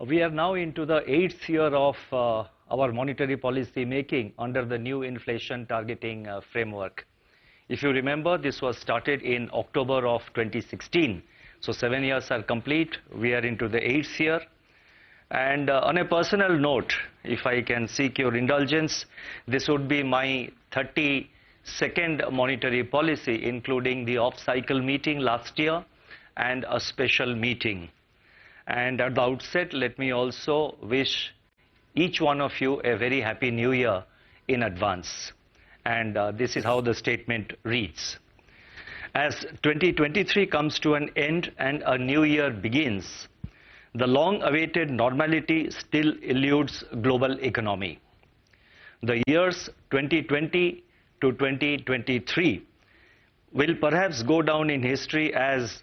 We are now into the 8th year of our monetary policy making under the new inflation targeting framework. If you remember, this was started in October of 2016. So 7 years are complete. We are into the 8th year. And on a personal note, if I can seek your indulgence, this would be my 32nd monetary policy, including the off-cycle meeting last year and a special meeting. And at the outset, let me also wish each one of you a very happy new year in advance. And this is how the statement reads. As 2023 comes to an end and a new year begins, the long-awaited normality still eludes global economy. The years 2020 to 2023 will perhaps go down in history as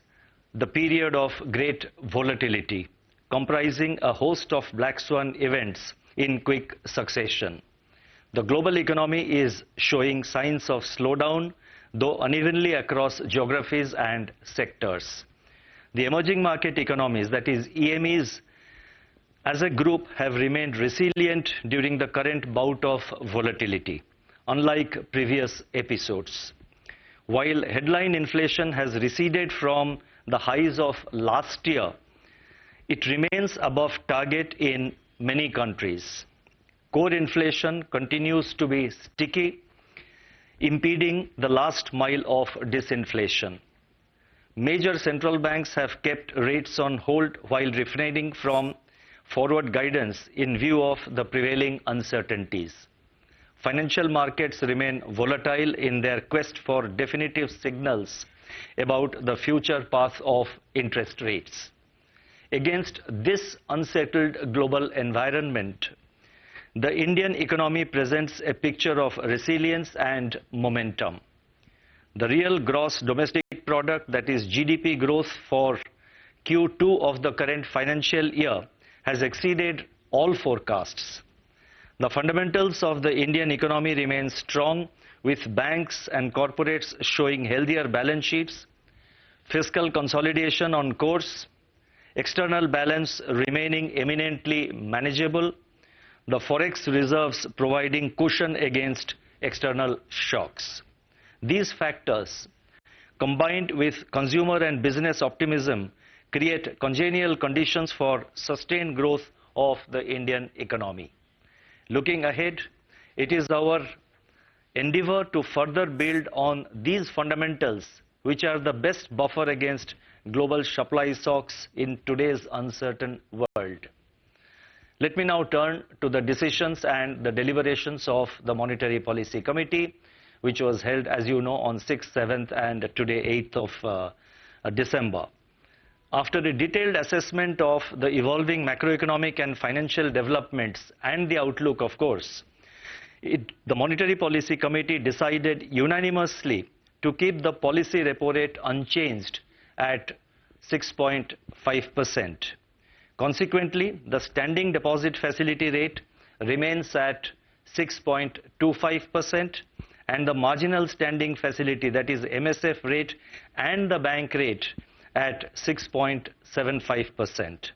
the period of great volatility, comprising a host of black swan events in quick succession. The global economy is showing signs of slowdown, though unevenly across geographies and sectors. The emerging market economies, that is EMEs, as a group have remained resilient during the current bout of volatility, unlike previous episodes. While headline inflation has receded from the highs of last year, it remains above target in many countries. Core inflation continues to be sticky, impeding the last mile of disinflation. Major central banks have kept rates on hold while refraining from forward guidance in view of the prevailing uncertainties. Financial markets remain volatile in their quest for definitive signals about the future path of interest rates. Against this unsettled global environment, the Indian economy presents a picture of resilience and momentum. The real gross domestic product, that is GDP growth for Q2 of the current financial year, has exceeded all forecasts. The fundamentals of the Indian economy remain strong, with banks and corporates showing healthier balance sheets, fiscal consolidation on course, external balance remaining eminently manageable, the forex reserves providing cushion against external shocks. These factors, combined with consumer and business optimism, create congenial conditions for sustained growth of the Indian economy. Looking ahead, it is our endeavor to further build on these fundamentals, which are the best buffer against global supply shocks in today's uncertain world. Let me now turn to the decisions and the deliberations of the Monetary Policy Committee, which was held, as you know, on 6th, 7th and today 8th of December. After a detailed assessment of the evolving macroeconomic and financial developments and the outlook, of course, the Monetary Policy Committee decided unanimously to keep the policy repo rate unchanged at 6.5%. Consequently, the standing deposit facility rate remains at 6.25%, and the marginal standing facility, that is MSF rate, and the bank rate at 6.75%.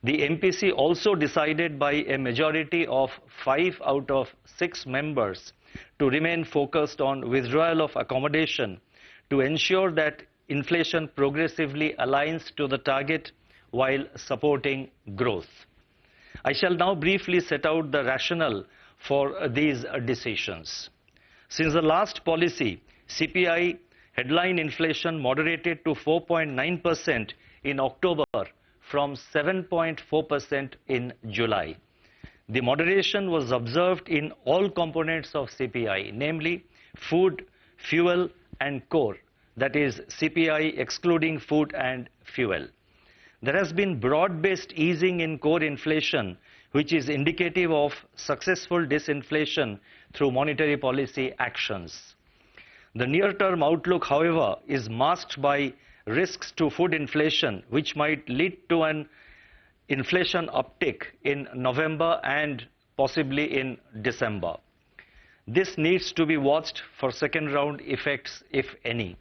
The MPC also decided by a majority of 5 out of 6 members to remain focused on withdrawal of accommodation to ensure that inflation progressively aligns to the target while supporting growth. I shall now briefly set out the rationale for these decisions. Since the last policy, CPI headline inflation moderated to 4.9% in October from 7.4% in July. The moderation was observed in all components of CPI, namely food, fuel, and core, that is CPI excluding food and fuel. There has been broad-based easing in core inflation, which is indicative of successful disinflation through monetary policy actions. The near-term outlook, however, is masked by risks to food inflation, which might lead to an inflation uptick in November and possibly in December. This needs to be watched for second-round effects, if any.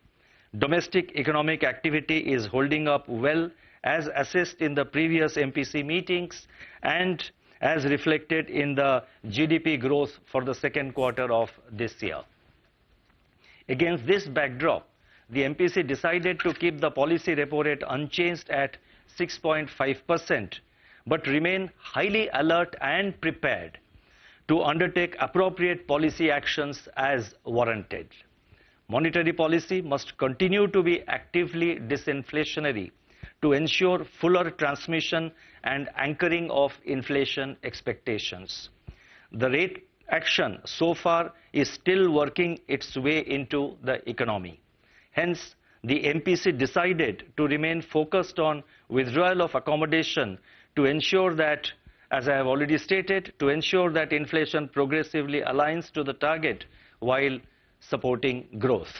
Domestic economic activity is holding up well as assessed in the previous MPC meetings and as reflected in the GDP growth for the second quarter of this year. Against this backdrop, the MPC decided to keep the policy repo rate unchanged at 6.5%, but remain highly alert and prepared to undertake appropriate policy actions as warranted. Monetary policy must continue to be actively disinflationary to ensure fuller transmission and anchoring of inflation expectations. The rate action so far is still working its way into the economy. Hence, the MPC decided to remain focused on withdrawal of accommodation to ensure that, as I have already stated, to ensure that inflation progressively aligns to the target while supporting growth.